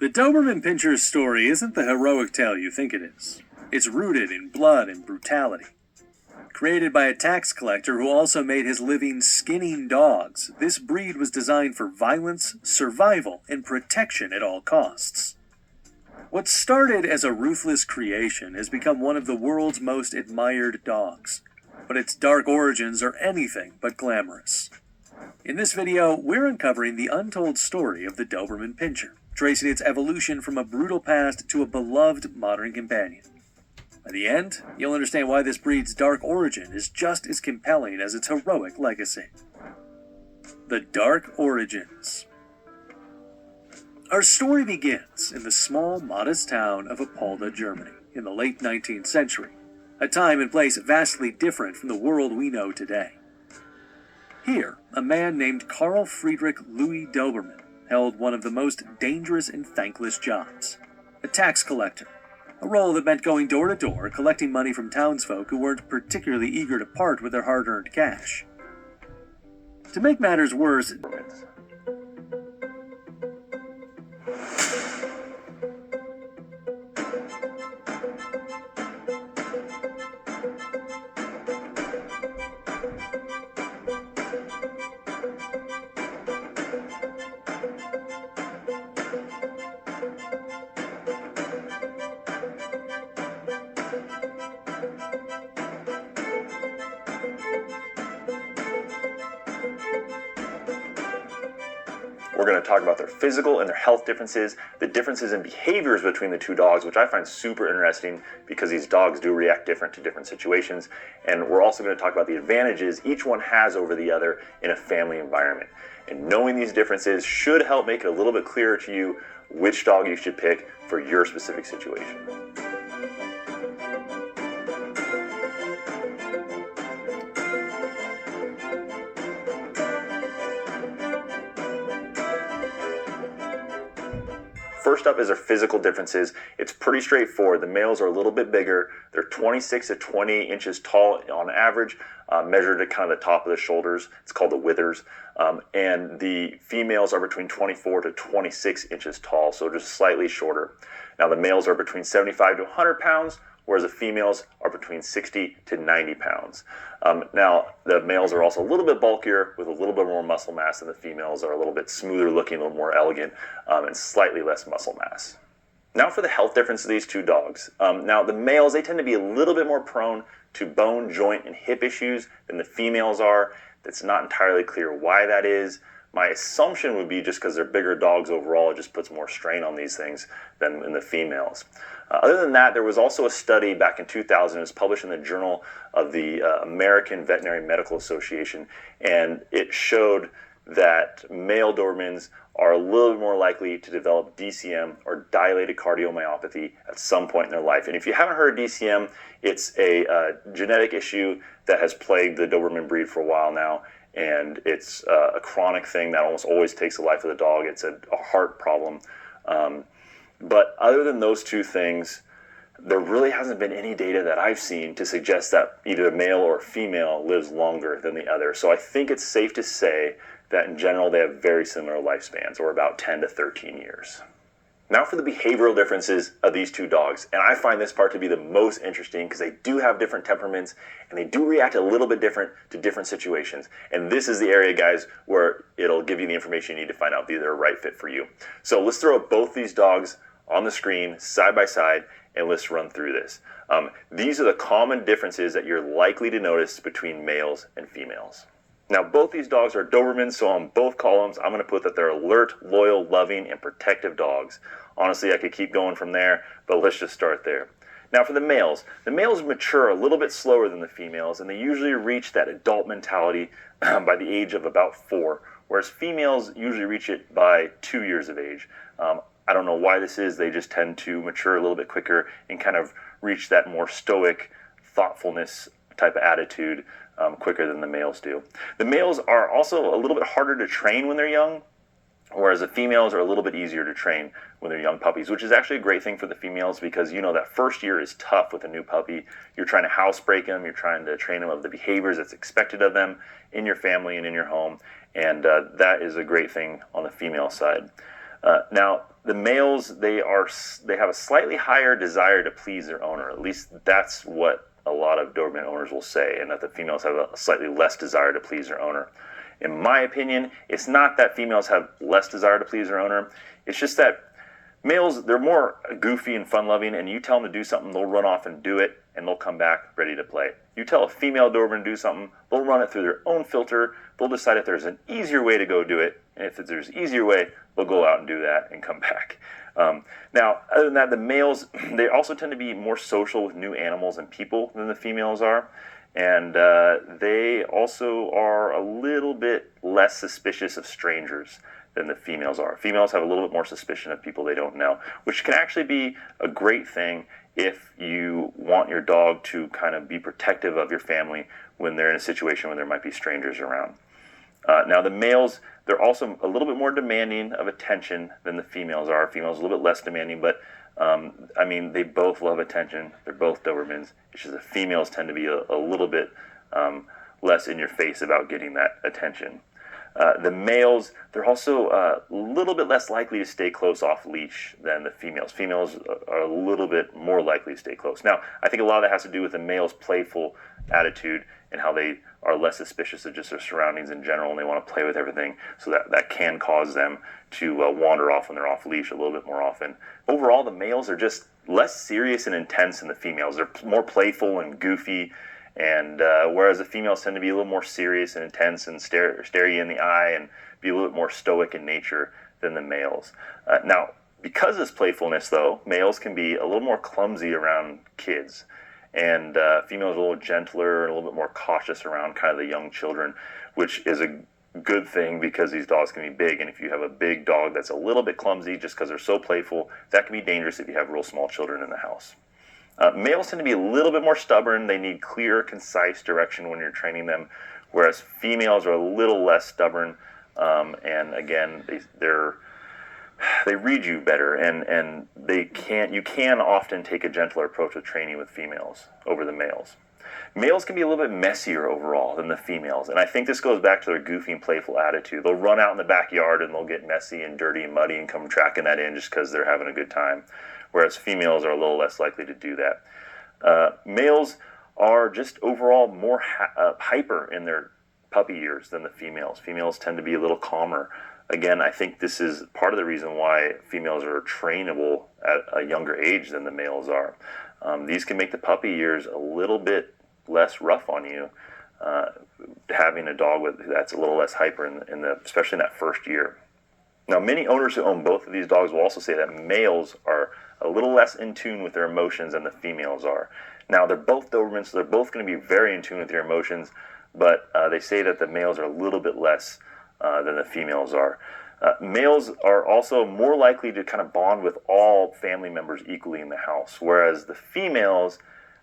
The Doberman Pinscher's story isn't the heroic tale you think it is. It's rooted in blood and brutality. Created by a tax collector who also made his living skinning dogs, this breed was designed for violence, survival, and protection at all costs. What started as a ruthless creation has become one of the world's most admired dogs, but its dark origins are anything but glamorous. In this video, we're uncovering the untold story of the Doberman Pinscher, tracing its evolution from a brutal past to a beloved modern companion. By the end, you'll understand why this breed's dark origin is just as compelling as its heroic legacy. The Dark Origins. Our story begins in the small, modest town of Apolda, Germany, in the late 19th century, a time and place vastly different from the world we know today. Here, a man named Carl Friedrich Louis Doberman held one of the most dangerous and thankless jobs: a tax collector, a role that meant going door to door collecting money from townsfolk who weren't particularly eager to part with their hard-earned cash. To make matters worse, we're going to talk about their physical and their health differences, the differences in behaviors between the two dogs, which I find super interesting because these dogs do react different to different situations. And we're also going to talk about the advantages each one has over the other in a family environment. And knowing these differences should help make it a little bit clearer to you which dog you should pick for your specific situation. First up is their physical differences. It's pretty straightforward. The males are a little bit bigger. They're 26 to 20 inches tall on average, measured at kind of the top of the shoulders. It's called the withers. And the females are between 24 to 26 inches tall, so just slightly shorter. Now the males are between 75 to 100 pounds, whereas the females are between 60 to 90 pounds. Now, the males are also a little bit bulkier with a little bit more muscle mass, and the females are a little bit smoother looking, a little more elegant, and slightly less muscle mass. Now for the health difference of these two dogs. Now, the males, they tend to be a little bit more prone to bone, joint, and hip issues than the females are. It's not entirely clear why that is. My assumption would be just because they're bigger dogs overall, it just puts more strain on these things than in the females. Other than that, there was also a study back in 2000. It was published in the Journal of the American Veterinary Medical Association, and it showed that male Dobermans are a little bit more likely to develop DCM, or dilated cardiomyopathy, at some point in their life. And if you haven't heard of DCM, it's a genetic issue that has plagued the Doberman breed for a while now, and it's a chronic thing that almost always takes the life of the dog. It's a heart problem. But other than those two things, there really hasn't been any data that I've seen to suggest that either a male or a female lives longer than the other. So I think it's safe to say that in general they have very similar lifespans, or about 10 to 13 years. Now for the behavioral differences of these two dogs. And I find this part to be the most interesting because they do have different temperaments and they do react a little bit different to different situations. And this is the area, guys, where it'll give you the information you need to find out if they're a right fit for you. So let's throw both these dogs on the screen side by side and let's run through this. These are the common differences that you're likely to notice between males and females. Now, both these dogs are Dobermans, so on both columns, I'm going to put that they're alert, loyal, loving, and protective dogs. Honestly, I could keep going from there, but let's just start there. Now, for the males mature a little bit slower than the females, and they usually reach that adult mentality by the age of about 4, whereas females usually reach it by 2 years of age. I don't know why this is. They just tend to mature a little bit quicker and kind of reach that more stoic thoughtfulness type of attitude quicker than the males do. The males are also a little bit harder to train when they're young, whereas the females are a little bit easier to train when they're young puppies, which is actually a great thing for the females because, you know, that first year is tough with a new puppy. You're trying to housebreak them. You're trying to train them of the behaviors that's expected of them in your family and in your home, and that is a great thing on the female side. Now, The males, they have a slightly higher desire to please their owner. At least that's what a lot of Doberman owners will say, and that the females have a slightly less desire to please their owner. In my opinion, it's not that females have less desire to please their owner. It's just that males, they're more goofy and fun-loving, and you tell them to do something, they'll run off and do it, and they'll come back ready to play. You tell a female Doberman to do something, they'll run it through their own filter, they'll decide if there's an easier way to go do it, and if there's an easier way, they'll go out and do that and come back. Now, other than that, the males, they also tend to be more social with new animals and people than the females are. And they also are a little bit less suspicious of strangers than the females are. Females have a little bit more suspicion of people they don't know, which can actually be a great thing if you want your dog to kind of be protective of your family when they're in a situation where there might be strangers around. Now the males, they're also a little bit more demanding of attention than the females are. Females are a little bit less demanding, but I mean, they both love attention. They're both Dobermans. It's just the females tend to be a little bit less in your face about getting that attention. The males, they're also a little bit less likely to stay close off leash than the females. Females are a little bit more likely to stay close. Now, I think a lot of that has to do with the male's playful attitude and how they are less suspicious of just their surroundings in general, and they want to play with everything, so that can cause them to wander off when they're off leash a little bit more often. Overall, the males are just less serious and intense than the females. They're more playful and goofy, and whereas the females tend to be a little more serious and intense and stare you in the eye and be a little bit more stoic in nature than the males. Now, because of this playfulness, though, males can be a little more clumsy around kids, and females are a little gentler and a little bit more cautious around kind of the young children, which is a good thing because these dogs can be big, and if you have a big dog that's a little bit clumsy just because they're so playful, that can be dangerous if you have real small children in the house. Males tend to be a little bit more stubborn. They need clear, concise direction when you're training them, whereas females are a little less stubborn, and again, they read you better, and you can often take a gentler approach with training with females over the males. Males can be a little bit messier overall than the females, and I think this goes back to their goofy and playful attitude. They'll run out in the backyard and they'll get messy and dirty and muddy and come tracking that in just because they're having a good time, whereas females are a little less likely to do that. Males are just overall more hyper in their puppy years than the females. Females tend to be a little calmer. Again, I think this is part of the reason why females are trainable at a younger age than the males are. These can make the puppy years a little bit less rough on you, having a dog that's a little less hyper, especially in that first year. Now, many owners who own both of these dogs will also say that males are a little less in tune with their emotions than the females are. Now, they're both Dobermans, so they're both going to be very in tune with their emotions, but they say that the males are a little bit less than the females are. Males are also more likely to kind of bond with all family members equally in the house, whereas the females,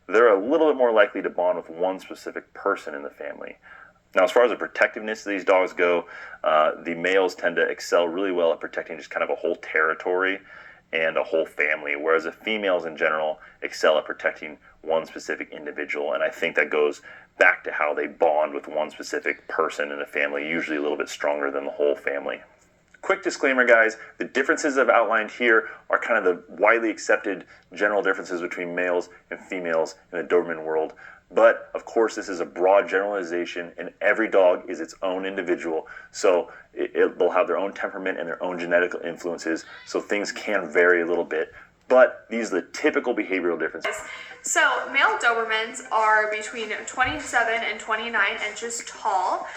they're a little bit more likely to bond with one specific person in the family. Now, as far as the protectiveness of these dogs go, the males tend to excel really well at protecting just kind of a whole territory and a whole family, whereas the females in general excel at protecting one specific individual, and I think that goes back to how they bond with one specific person in a family, usually a little bit stronger than the whole family. Quick disclaimer, guys, the differences I've outlined here are kind of the widely accepted general differences between males and females in the Doberman world. But, of course, this is a broad generalization, and every dog is its own individual. So they'll have their own temperament and their own genetic influences, so things can vary a little bit. But these are the typical behavioral differences. So male Dobermans are between 27 and 29 inches tall,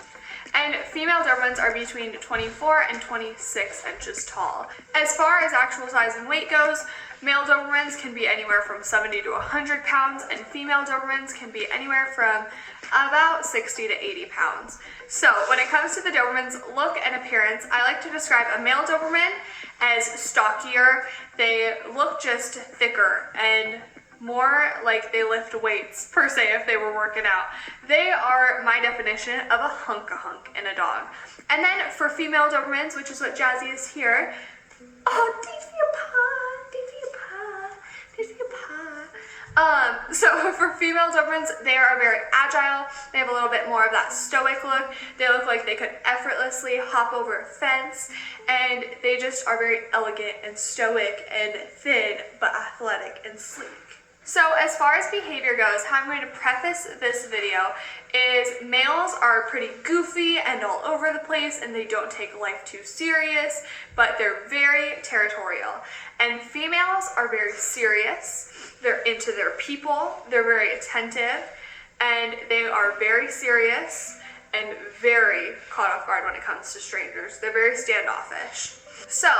and female Dobermans are between 24 and 26 inches tall. As far as actual size and weight goes, male Dobermans can be anywhere from 70 to 100 pounds, and female Dobermans can be anywhere from about 60 to 80 pounds. So when it comes to the Doberman's look and appearance, I like to describe a male Doberman as stockier. They look just thicker and more like they lift weights, per se, if they were working out. They are my definition of a hunk in a dog. And then for female Dobermans, which is what Jazzy is here, oh, So for female Dobermans, they are very agile. They have a little bit more of that stoic look. They look like they could effortlessly hop over a fence, and they just are very elegant and stoic and thin, but athletic and sleek. So as far as behavior goes, how I'm going to preface this video is males are pretty goofy and all over the place, and they don't take life too serious, but they're very territorial. And females are very serious. They're into their people, they're very attentive, and they are very serious and very caught off guard when it comes to strangers. They're very standoffish. So,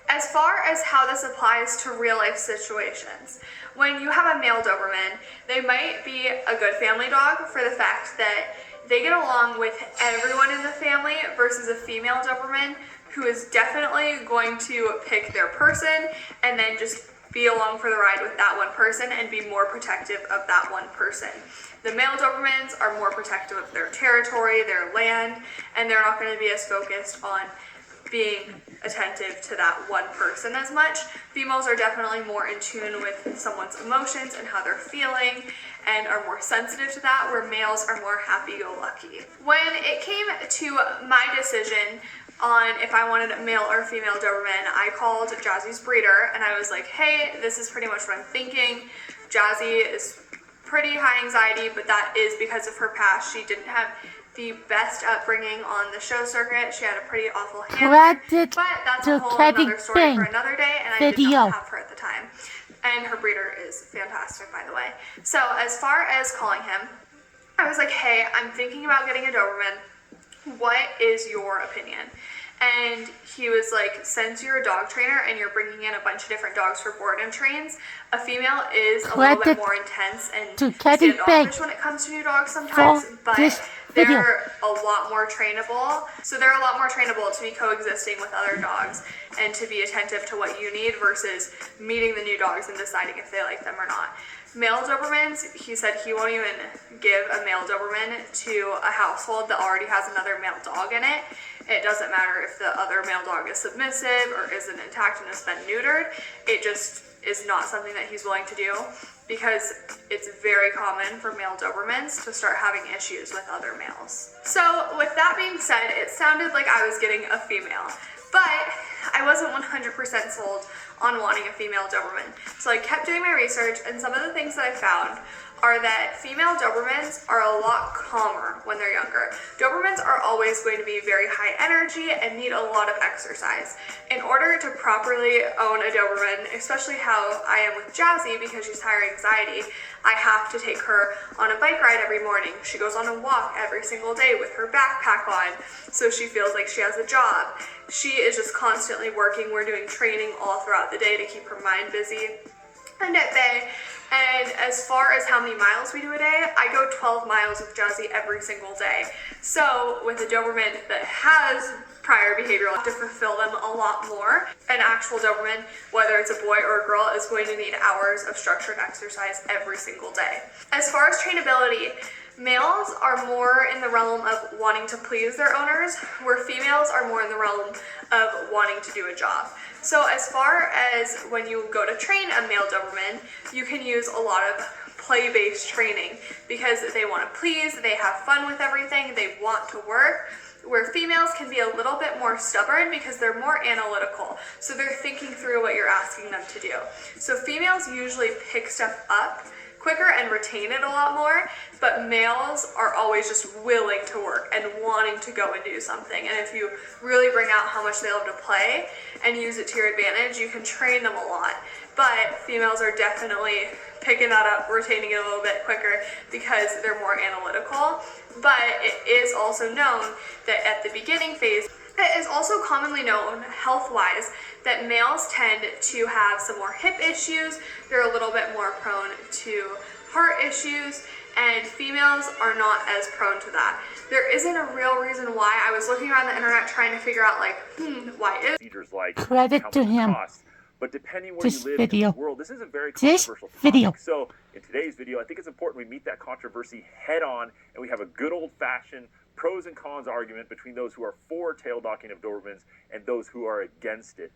as far as how this applies to real life situations, when you have a male Doberman, they might be a good family dog for the fact that they get along with everyone in the family versus a female Doberman who is definitely going to pick their person and then just be along for the ride with that one person and be more protective of that one person. The male Dobermans are more protective of their territory, their land, and they're not going to be as focused on being attentive to that one person as much. Females are definitely more in tune with someone's emotions and how they're feeling and are more sensitive to that, where males are more happy-go-lucky. When it came to my decision on if I wanted a male or female Doberman, I called Jazzy's breeder and I was like, hey, this is pretty much what I'm thinking. Jazzy is pretty high anxiety, but that is because of her past. She didn't have the best upbringing on the show circuit. She had a pretty awful handler, but that's a whole other story for another day, and I did not have her at the time. And her breeder is fantastic, by the way. So as far as calling him, I was like, hey, I'm thinking about getting a Doberman. What is your opinion? And he was like, since you're a dog trainer and you're bringing in a bunch of different dogs for board and trains, a female is a little bit more intense and standoffish when it comes to new dogs sometimes, but they're a lot more trainable. So they're a lot more trainable to be coexisting with other dogs and to be attentive to what you need versus meeting the new dogs and deciding if they like them or not. Male Dobermans, he said he won't even give a male Doberman to a household that already has another male dog in it. It doesn't matter if the other male dog is submissive or isn't intact and has been neutered. It just is not something that he's willing to do because it's very common for male Dobermans to start having issues with other males. So with that being said, it sounded like I was getting a female, but I wasn't 100% sold on wanting a female Doberman. So I kept doing my research, and some of the things that I found are that female Dobermans are a lot calmer when they're younger. Dobermans are always going to be very high energy and need a lot of exercise. In order to properly own a Doberman, especially how I am with Jazzy because she's higher anxiety, I have to take her on a bike ride every morning. She goes on a walk every single day with her backpack on, so she feels like she has a job. She is just constantly working. We're doing training all throughout the day to keep her mind busy and at bay. And as far as how many miles we do a day, I go 12 miles with Jazzy every single day. So with a Doberman that has prior behavioral, I have to fulfill them a lot more. An actual Doberman, whether it's a boy or a girl, is going to need hours of structured exercise every single day. As far as trainability, males are more in the realm of wanting to please their owners, where females are more in the realm of wanting to do a job. So as far as when you go to train a male Doberman, you can use a lot of play-based training because they want to please, they have fun with everything, they want to work, where females can be a little bit more stubborn because they're more analytical. So they're thinking through what you're asking them to do. So females usually pick stuff up quicker and retain it a lot more, but males are always just willing to work and wanting to go and do something. And if you really bring out how much they love to play and use it to your advantage, you can train them a lot. But females are definitely picking that up, retaining it a little bit quicker because they're more analytical. But it is also known that at the beginning phase, it is also commonly known health-wise that males tend to have some more hip issues, they're a little bit more prone to heart issues, and females are not as prone to that. There isn't a real reason why. I was looking around the internet trying to figure out why is procedures like credit to him. But depending where you live in the world, this is a very controversial topic. So in today's video, I think it's important we meet that controversy head on and we have a good old-fashioned pros and cons argument between those who are for tail docking of Dobermans and those who are against it.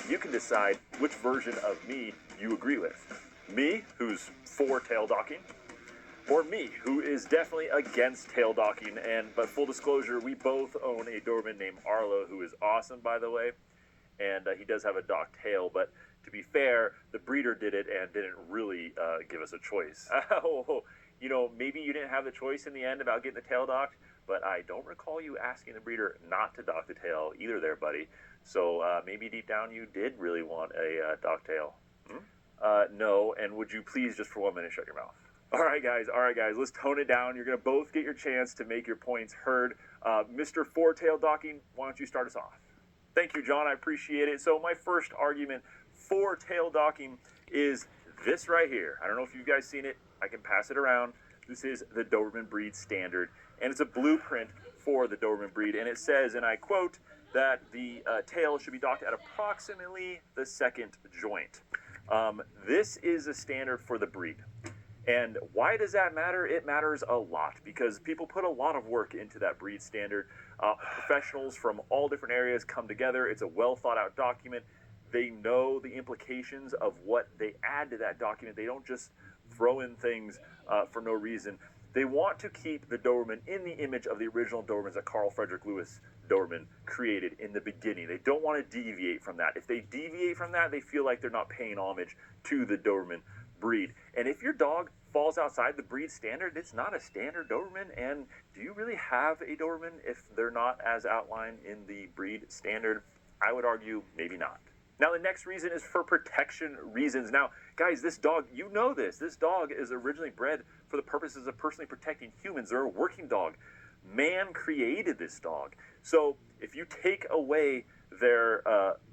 you can decide which version of me you agree with. Me, who's for tail docking, or me, who is definitely against tail docking. But full disclosure, we both own a Doberman named Arlo, who is awesome, by the way, and he does have a docked tail. But to be fair, the breeder did it and didn't really give us a choice. Maybe you didn't have the choice in the end about getting the tail docked, but I don't recall you asking the breeder not to dock the tail either there, buddy. So maybe deep down you did really want a docked tail. No, and would you please just for 1 minute shut your mouth? All right, guys, let's tone it down. You're going to both get your chance to make your points heard. Mr. Four-tail docking, why don't you start us off? Thank you, John, I appreciate it. So my first argument for tail docking is this right here. I don't know if you guys seen it. I can pass it around. This is the Doberman breed standard, and it's a blueprint for the Doberman breed, and it says, and I quote, that the tail should be docked at approximately the second joint. This is a standard for the breed. And why does that matter? It matters a lot because people put a lot of work into that breed standard. Professionals from all different areas come together. It's a well thought out document. They know the implications of what they add to that document. They don't just throw in things for no reason. They want to keep the Doberman in the image of the original Dobermans that Carl Frederick Lewis Doberman created in the beginning. They don't want to deviate from that. If they deviate from that, they feel like they're not paying homage to the Doberman breed. And if your dog falls outside the breed standard, it's not a standard Doberman. And do you really have a Doberman if they're not as outlined in the breed standard? I would argue maybe not. Now, the next reason is for protection reasons. Now, guys, this dog, you know this. This dog is originally bred for the purposes of personally protecting humans. They're a working dog. Man created this dog. So if you take away their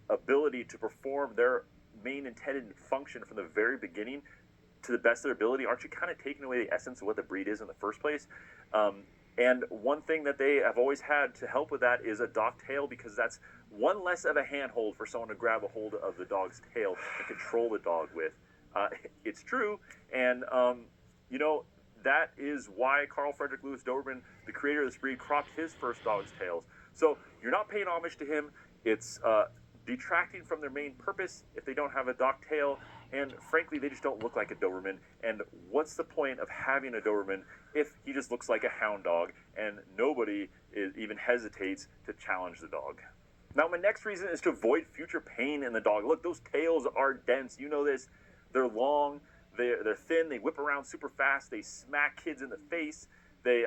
ability to perform their main intended function from the very beginning to the best of their ability, aren't you kind of taking away the essence of what the breed is in the first place? And one thing that they have always had to help with that is a docked tail, because that's one less of a handhold for someone to grab a hold of the dog's tail and control the dog with. It's true, and that is why Carl Frederick Lewis Doberman, the creator of this breed, cropped his first dog's tails. So you're not paying homage to him. It's detracting from their main purpose if they don't have a docked tail, and frankly, they just don't look like a Doberman. And what's the point of having a Doberman if he just looks like a hound dog and nobody even hesitates to challenge the dog? Now, my next reason is to avoid future pain in the dog. Look, those tails are dense. You know this. They're long. They're thin. They whip around super fast. They smack kids in the face. They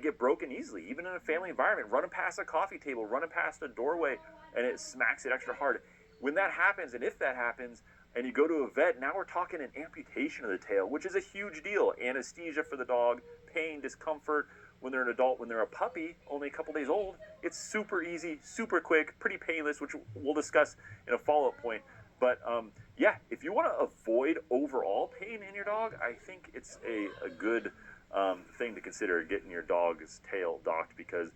get broken easily, even in a family environment. Running past a coffee table, running past a doorway, and it smacks it extra hard. When that happens, and if that happens, and you go to a vet, now we're talking an amputation of the tail, which is a huge deal. Anesthesia for the dog, pain, discomfort. When they're an adult, when they're a puppy, only a couple days old, it's super easy, super quick, pretty painless, which we'll discuss in a follow-up point. But yeah, if you want to avoid overall pain in your dog, I think it's a good thing to consider, getting your dog's tail docked, because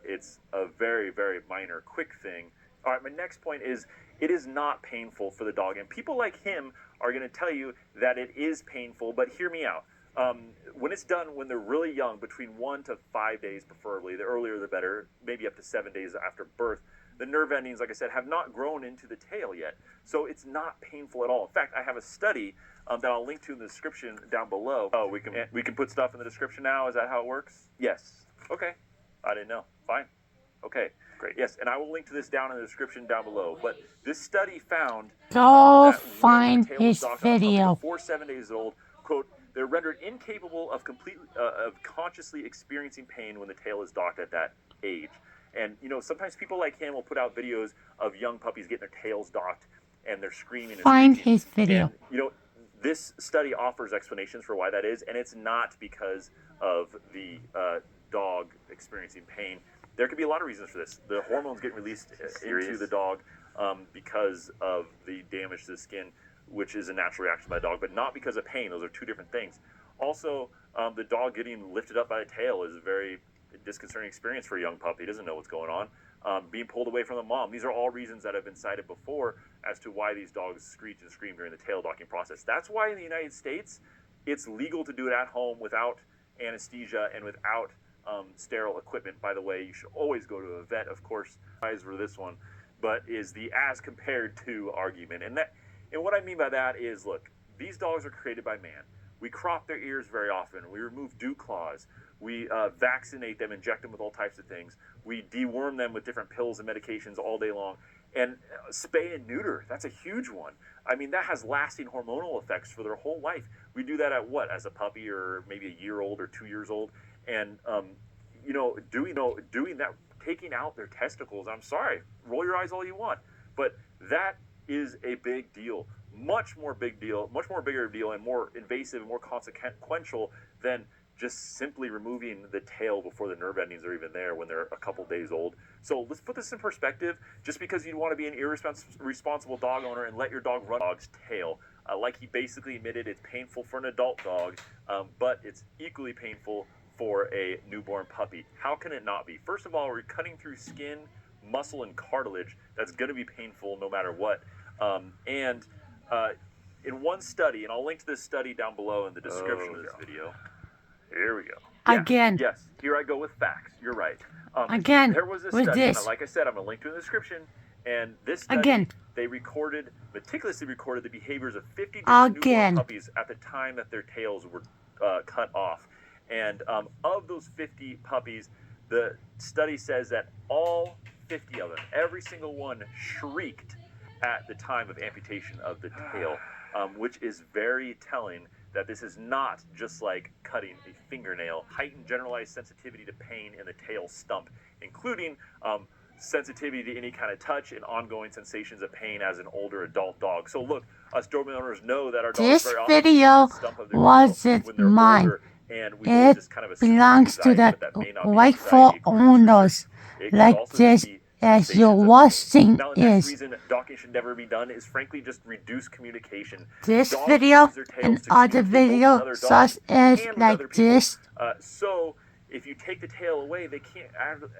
it's a very, very minor, quick thing. All right, my next point is it is not painful for the dog. And people like him are going to tell you that it is painful, but hear me out. When it's done when they're really young, between 1 to 5 days preferably, the earlier the better, maybe up to 7 days after birth, the nerve endings, like I said, have not grown into the tail yet. So it's not painful at all. In fact, I have a study that I'll link to in the description down below. Oh, we can put stuff in the description now? Is that how it works? Yes. Okay. I didn't know. Fine. Okay. Great. Yes, and I will link to this down in the description down below. But this study found Go that find when a tail was his docked on a puppy video. before 7 days old, quote, they're rendered incapable of consciously experiencing pain when the tail is docked at that age. And, sometimes people like him will put out videos of young puppies getting their tails docked, and they're screaming and Find screeching. his video. And, this study offers explanations for why that is, and it's not because of the dog experiencing pain. There could be a lot of reasons for this. The hormones get released into the dog because of the damage to the skin, which is a natural reaction by the dog, but not because of pain. Those are two different things. Also, the dog getting lifted up by the tail is a very disconcerting experience for a young puppy. He doesn't know what's going on. Being pulled away from the mom. These are all reasons that have been cited before as to why these dogs screech and scream during the tail docking process. That's why in the United States, it's legal to do it at home without anesthesia and without sterile equipment. By the way, you should always go to a vet, of course. Eyes for this one. but is the as compared to argument. And what I mean by that is, look, these dogs are created by man. We crop their ears very often. We remove dew claws. We vaccinate them, inject them with all types of things. We deworm them with different pills and medications all day long. And spay and neuter, that's a huge one. I mean, that has lasting hormonal effects for their whole life. We do that at what? As a puppy or maybe a year old or 2 years old. And, doing that, taking out their testicles, I'm sorry, roll your eyes all you want. But that is a big deal. Much more bigger deal and more invasive and more consequential than just simply removing the tail before the nerve endings are even there when they're a couple days old. So let's put this in perspective. Just because you want to be an irresponsible dog owner and let your dog run a dog's tail, like he basically admitted, it's painful for an adult dog, but it's equally painful for a newborn puppy. How can it not be? First of all, we're cutting through skin, muscle, and cartilage. That's going to be painful no matter what. In one study, and I'll link to this study down below in the description of this video. Here we go. Yeah, Again. Yes, here I go with facts. You're right. Again, there was a with study, this. and like I said, I'm going to link to it in the description. And this study, Again. they meticulously recorded the behaviors of 50 different newborn puppies at the time that their tails were cut off. And of those 50 puppies, the study says that all 50 of them, every single one, shrieked at the time of amputation of the tail, which is very telling that this is not just like cutting a fingernail. Heightened generalized sensitivity to pain in the tail stump, including sensitivity to any kind of touch and ongoing sensations of pain as an older adult dog. So look, us Doberman owners know that our dogs very often video the stump of their tail wasn't when they're mine. older, and we It just kind of assume belongs to anxiety, the but that may not be rightful anxiety. It could be owners, it could like also this, be as sensations your of pain. watching Now, the next is. reason docking should never be done is frankly just reduce communication. This Dogs video use their tails and to other communicate both with video other dogs such as and with like other people. this. So if you take the tail away, they can't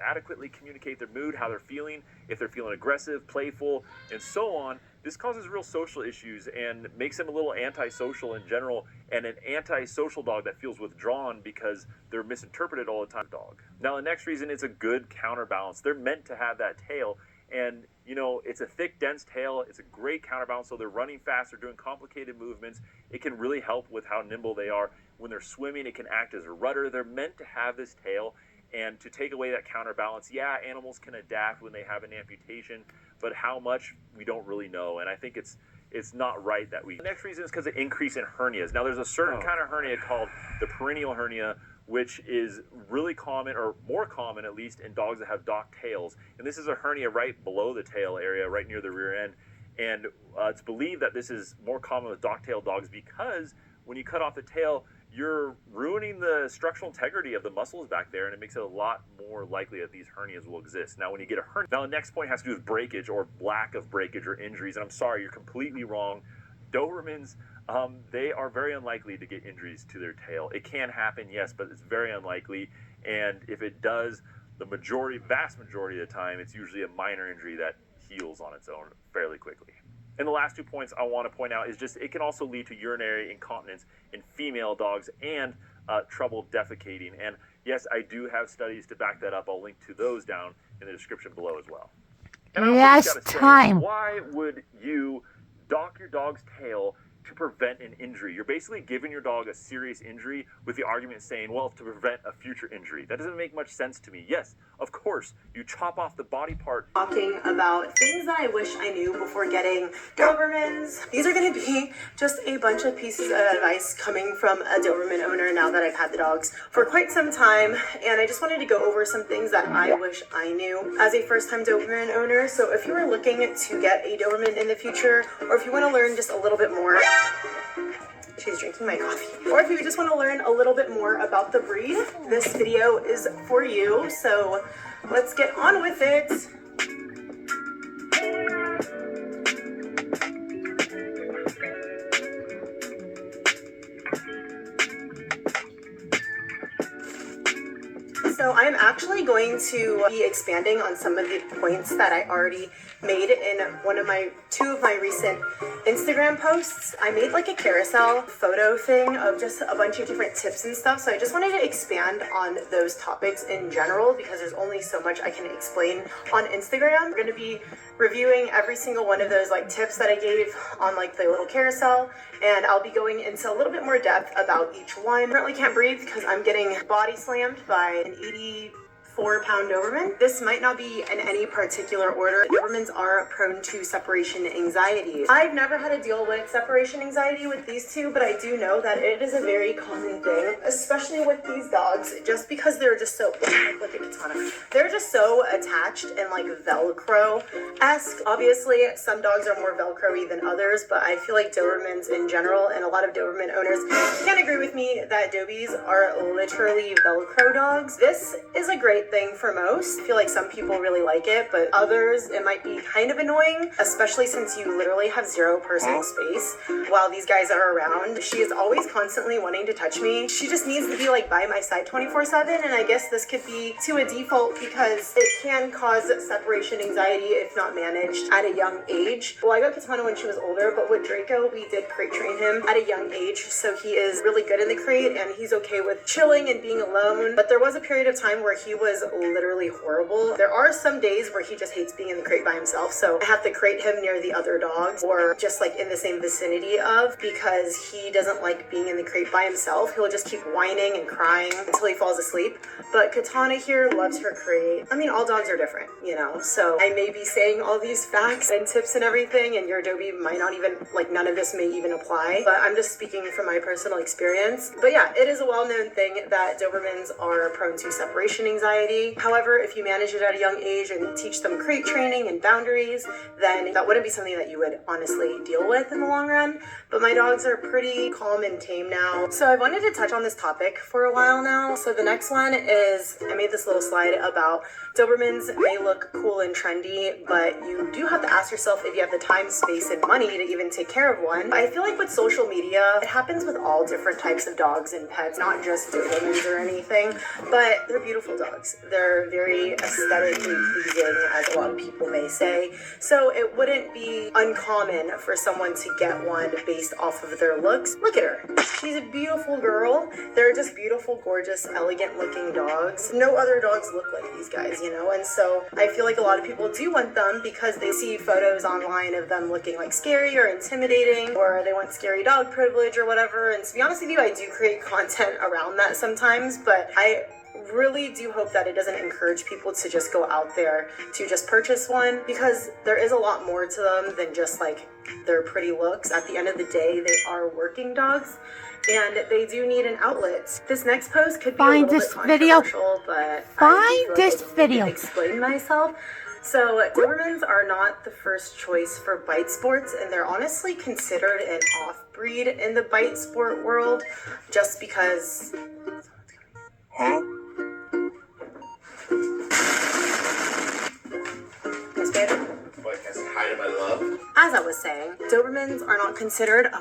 adequately communicate their mood, how they're feeling, if they're feeling aggressive, playful, and so on. This causes real social issues and makes them a little antisocial in general, and an antisocial dog that feels withdrawn because they're misinterpreted all the time. Dog. Now, the next reason it's a good counterbalance. They're meant to have that tail, and it's a thick, dense tail. It's a great counterbalance, so they're running fast, they're doing complicated movements. It can really help with how nimble they are. When they're swimming, it can act as a rudder. They're meant to have this tail, and to take away that counterbalance, yeah, animals can adapt when they have an amputation, but how much, we don't really know, and I think it's not right that we... The next reason is because of increase in hernias. Now, there's a certain kind of hernia called the perennial hernia, which is really common, or more common at least, in dogs that have docked tails. And this is a hernia right below the tail area, right near the rear end. And it's believed that this is more common with dock-tailed dogs because when you cut off the tail, you're ruining the structural integrity of the muscles back there, and it makes it a lot more likely that these hernias will exist. Now, when you get a hernia... Now, the next point has to do with breakage or lack of breakage or injuries, and I'm sorry, you're completely wrong. Dobermans, they are very unlikely to get injuries to their tail. It can happen, yes, but it's very unlikely, and if it does, the vast majority of the time, it's usually a minor injury that heals on its own fairly quickly. And the last 2 points I want to point out is just it can also lead to urinary incontinence in female dogs and trouble defecating. And yes, I do have studies to back that up. I'll link to those down in the description below as well. And I also just gotta say, why would you dock your dog's tail to prevent an injury? You're basically giving your dog a serious injury with the argument saying, well, to prevent a future injury. That doesn't make much sense to me. Yes, of course, you chop off the body part. Talking about things that I wish I knew before getting Dobermans. These are going to be just a bunch of pieces of advice coming from a Doberman owner now that I've had the dogs for quite some time, and I just wanted to go over some things that I wish I knew as a first-time Doberman owner. So if you are looking to get a Doberman in the future, or if you want to learn just a little bit more, she's drinking my coffee. Or if you just want to learn a little bit more about the breed, this video is for you. So let's get on with it. So I'm actually going to be expanding on some of the points that I already made in two of my recent Instagram posts. I made like a carousel photo thing of just a bunch of different tips and stuff. So I just wanted to expand on those topics in general because there's only so much I can explain on Instagram. We're going to be reviewing every single one of those like tips that I gave on like the little carousel, and I'll be going into a little bit more depth about each one. I currently can't breathe because I'm getting body slammed by an 84-pound Doberman. This might not be in any particular order. Dobermans are prone to separation anxiety. I've never had to deal with separation anxiety with these two, but I do know that it is a very common thing, especially with these dogs, just because they're just so, look at Katana. They're just so attached and like Velcro-esque. Obviously, some dogs are more Velcro-y than others, but I feel like Dobermans in general, and a lot of Doberman owners can agree with me that Dobies are literally Velcro dogs. This is a great thing for most. I feel like some people really like it, but others it might be kind of annoying, especially since you literally have zero personal space while these guys are around. She is always constantly wanting to touch me. She just needs to be like by my side 24/7, and I guess this could be to a default because it can cause separation anxiety if not managed at a young age. Well, I got Katana when she was older, but with Draco, we did crate train him at a young age, so he is really good in the crate and he's okay with chilling and being alone. But there was a period of time where he was literally horrible. There are some days where he just hates being in the crate by himself, so I have to crate him near the other dogs or just like in the same vicinity of, because he doesn't like being in the crate by himself. He'll just keep whining and crying until he falls asleep. But Katana here loves her crate. I mean, all dogs are different, you know, so I may be saying all these facts and tips and everything, and your Dobie might not even, like none of this may even apply, but I'm just speaking from my personal experience. But yeah, it is a well-known thing that Dobermans are prone to separation anxiety. However, if you manage it at a young age and teach them crate training and boundaries, then that wouldn't be something that you would honestly deal with in the long run. But my dogs are pretty calm and tame now. So I wanted to touch on this topic for a while now. So the next one is, I made this little slide about Dobermans may look cool and trendy, but you do have to ask yourself if you have the time, space, and money to even take care of one. I feel like with social media, it happens with all different types of dogs and pets, not just Dobermans or anything, but they're beautiful dogs. They're very aesthetically pleasing, as a lot of people may say. So it wouldn't be uncommon for someone to get one based off of their looks. Look at her. She's a beautiful girl. They're just beautiful, gorgeous, elegant looking dogs. No other dogs look like these guys, you know? And so I feel like a lot of people do want them because they see photos online of them looking like scary or intimidating, or they want scary dog privilege or whatever. And to be honest with you, I do create content around that sometimes, but I really do hope that it doesn't encourage people to just go out there to just purchase one, because there is a lot more to them than just like their pretty looks. At the end of the day, they are working dogs and they do need an outlet. This next post could be a little bit controversial, but I do explain myself. So Dobermans are not the first choice for bite sports, and they're honestly considered an off-breed in the bite sport world just because... Hi to my love. As I was saying, Dobermans are not considered,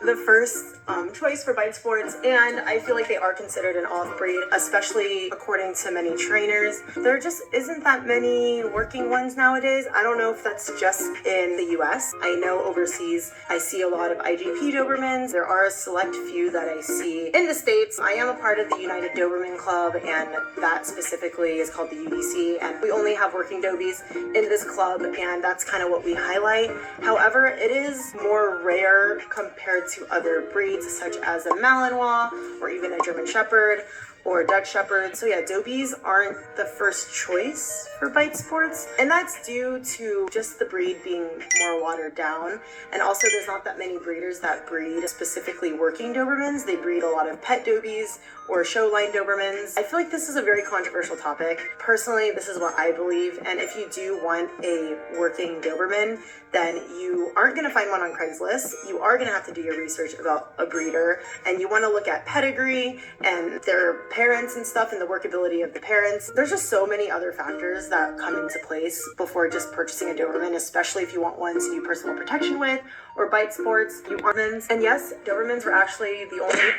the first choice for bite sports, and I feel like they are considered an off-breed, especially according to many trainers. There just isn't that many working ones nowadays. I don't know if that's just in the US. I know overseas I see a lot of IGP Dobermans. There are a select few that I see in the States. I am a part of the United Doberman Club, and that specifically is called the UDC, and we only have working Dobies in this club, and that's kind of what we highlight. However, it is more rare compared to other breeds such as a Malinois or even a German Shepherd or Dutch Shepherd. So yeah, Dobies aren't the first choice for bite sports, and that's due to just the breed being more watered down, and also there's not that many breeders that breed specifically working Dobermans. They breed a lot of pet Dobies or show line Dobermans. I feel like this is a very controversial topic. Personally, this is what I believe, and if you do want a working Doberman, then you aren't going to find one on Craigslist. You are going to have to do your research about a breeder, and you want to look at pedigree and their parents and stuff and the workability of the parents. There's just so many other factors that come into place before just purchasing a Doberman, especially if you want one to do personal protection with or bite sports, Dobermans. And yes, Dobermans were actually the only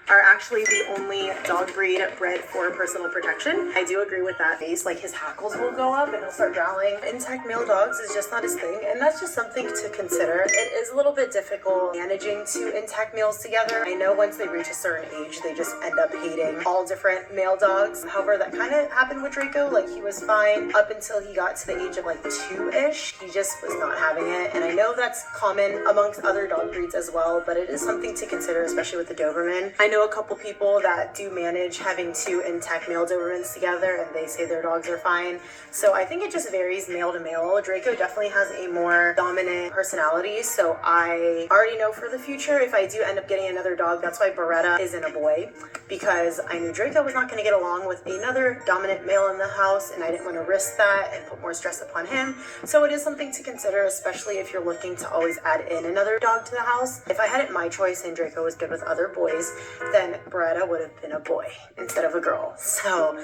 are actually the only dog breed bred for personal protection. I do agree with that. Like his hackles will go up and he'll start growling. Intact male dogs is just not his thing, and that's just something to consider. It is a little bit difficult managing two intact males together. I know once they reach a certain age, they just end up hating all different male dogs. However, that kind of happened with Draco. Like he was fine up until he got to the age of like 2-ish. He just was not having it, and I know that's common amongst other dog breeds as well, but it is something to consider, especially with the Doberman. I know a couple people that do manage having two intact male Dobermans together, and they say their dogs are fine. So I think it just varies male to male. Draco definitely has a more dominant personality, so I already know for the future if I do end up getting another dog, that's why Beretta isn't a boy, because I knew Draco was not going to get along with another dominant male in the house, and I didn't want to risk that and put more stress upon him. So it is something to consider, especially if you're looking to always add in another dog to the house. If I had it my choice and Draco was good with other boys, then Beretta would have been a boy instead of a girl. So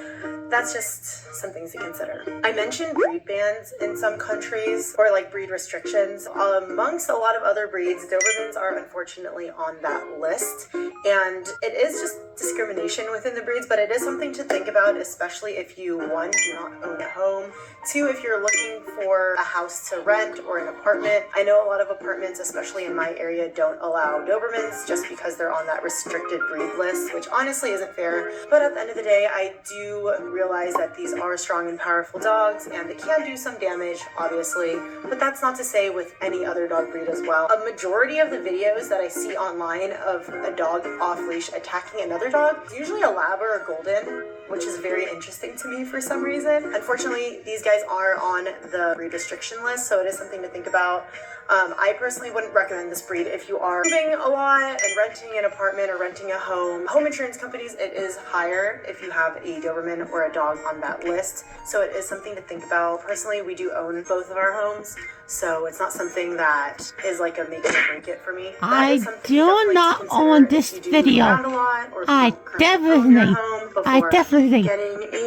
that's just some things to consider. I mentioned breed bans in some countries, or like breed restrictions. Amongst a lot of other breeds, Dobermans are unfortunately on that list, and it is just discrimination within the breeds, but it is something to think about, especially if you, one, do not own a home, two, if you're looking for a house to rent or an apartment. I know a lot of apartments, especially in my area, don't allow Dobermans just because they're on that restricted breed list, which honestly isn't fair. But at the end of the day, I do realize that these are strong and powerful dogs, and they can do some damage, obviously, but that's not to say with any other dog breed as well. A majority of the videos that I see online of a dog off leash attacking another dog, it's usually a lab or a golden, which is very interesting to me for some reason. Unfortunately, these guys are on the breed restriction list, so it is something to think about. I personally wouldn't recommend this breed if you are moving a lot and renting an apartment or renting a home. Home insurance companies, it is higher if you have a Doberman or a dog on that list, so it is something to think about. Personally, we do own both of our homes, so it's not something that is like a make it or break it for me. I do not own this video. I definitely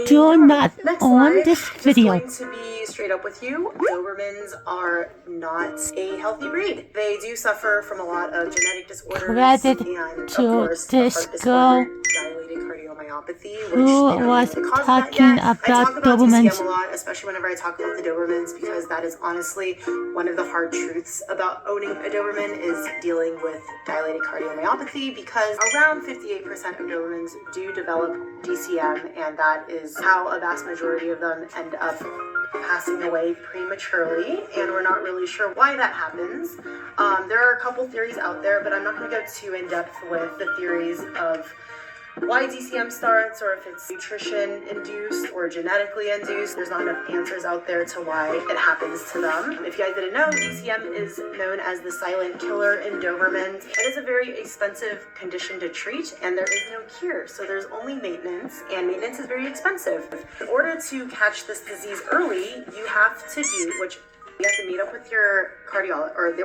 do not own this video. Just going to be straight up with you, Dobermans are not a healthy breed. They do suffer from a lot of genetic disorders Credit and of to course this heart disorder, girl dilated cardiomyopathy, which who they was haven't caused talking that yet. I about talk about Dobermans. DCM a lot, especially whenever I talk about the Dobermans, because that is honestly one of the hard truths about owning a Doberman is dealing with dilated cardiomyopathy, because around 58% of Dobermans do develop DCM, and that is how a vast majority of them end up passing away prematurely, and we're not really sure why that happens. There are a couple theories out there, but I'm not going to go too in depth with the theories of why DCM starts, or if it's nutrition induced or genetically induced. There's not enough answers out there to why it happens to them. If you guys didn't know, DCM is known as the silent killer in Dobermans. It is a very expensive condition to treat, and there is no cure, so there's only maintenance, and maintenance is very expensive. In order to catch this disease early, you have to do, which you have to meet up with your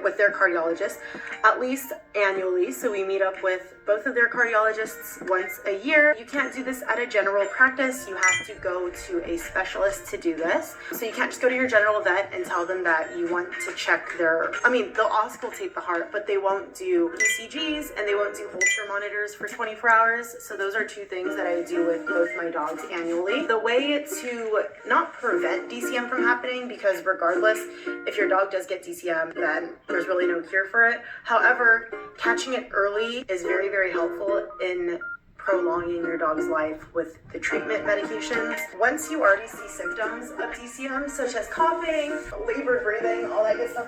with their cardiologist at least annually. So we meet up with both of their cardiologists once a year. You can't do this at a general practice. You have to go to a specialist to do this. So you can't just go to your general vet and tell them that you want to check they'll auscultate the heart, but they won't do ECGs and they won't do Holter monitors for 24 hours. So those are two things that I do with both my dogs annually. The way to not prevent DCM from happening, because regardless, if your dog does get DCM, then there's really no cure for it. However, catching it early is very, very helpful in prolonging your dog's life with the treatment medications. Once you already see symptoms of DCM, such as coughing, labored breathing, all that good stuff,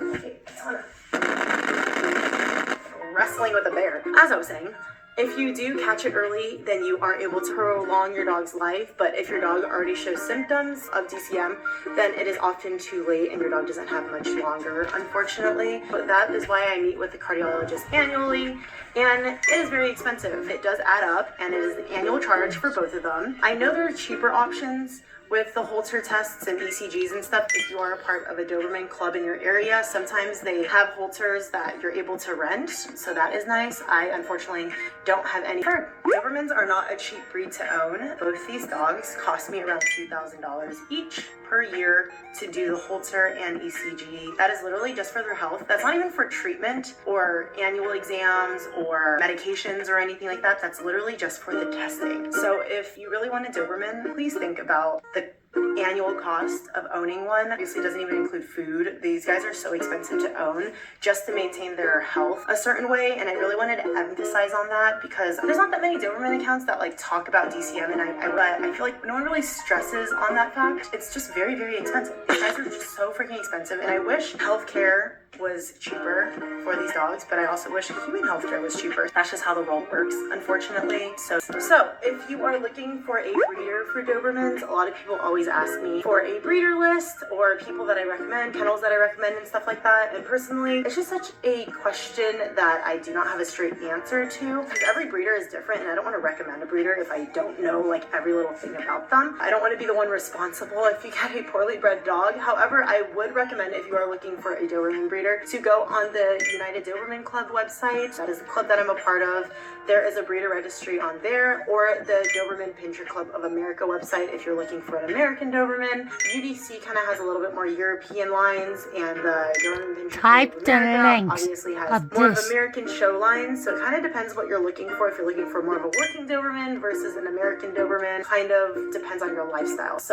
wrestling with a bear. As I was saying, if you do catch it early, then you are able to prolong your dog's life. But if your dog already shows symptoms of DCM, then it is often too late and your dog doesn't have much longer, unfortunately. But that is why I meet with the cardiologist annually, and it is very expensive. It does add up, and it is an annual charge for both of them. I know there are cheaper options with the Holter tests and ECGs and stuff, if you are a part of a Doberman club in your area, sometimes they have Holters that you're able to rent, so that is nice. I unfortunately don't have any. Dobermans are not a cheap breed to own. Both these dogs cost me around $2,000 each per year to do the Holter and ECG. That is literally just for their health. That's not even for treatment or annual exams or medications or anything like that. That's literally just for the testing. So if you really want a Doberman, please think about the annual cost of owning one. Obviously doesn't even include food. These guys are so expensive to own just to maintain their health a certain way, and I really wanted to emphasize on that because there's not that many Doberman accounts that like talk about DCM, and I feel like no one really stresses on that fact. It's just very, very expensive. These guys are just so freaking expensive, and I wish healthcare was cheaper for these dogs, but I also wish human healthcare was cheaper. That's just how the world works, unfortunately. So if you are looking for a breeder for Dobermans, a lot of people always ask me for a breeder list or people that I recommend, kennels that I recommend and stuff like that. And personally, it's just such a question that I do not have a straight answer to because every breeder is different, and I don't want to recommend a breeder if I don't know like every little thing about them. I don't want to be the one responsible if you get a poorly bred dog. However, I would recommend if you are looking for a Doberman breeder to go on the United Doberman Club website. That is the club that I'm a part of. There is a breeder registry on there, or the Doberman Pinscher Club of America website if you're looking for an American Doberman. UDC kind of has a little bit more European lines, and the Doberman Pinscher Club of America obviously has more of American show lines, so it kind of depends what you're looking for. If you're looking for more of a working Doberman versus an American Doberman, kind of depends on your lifestyle. So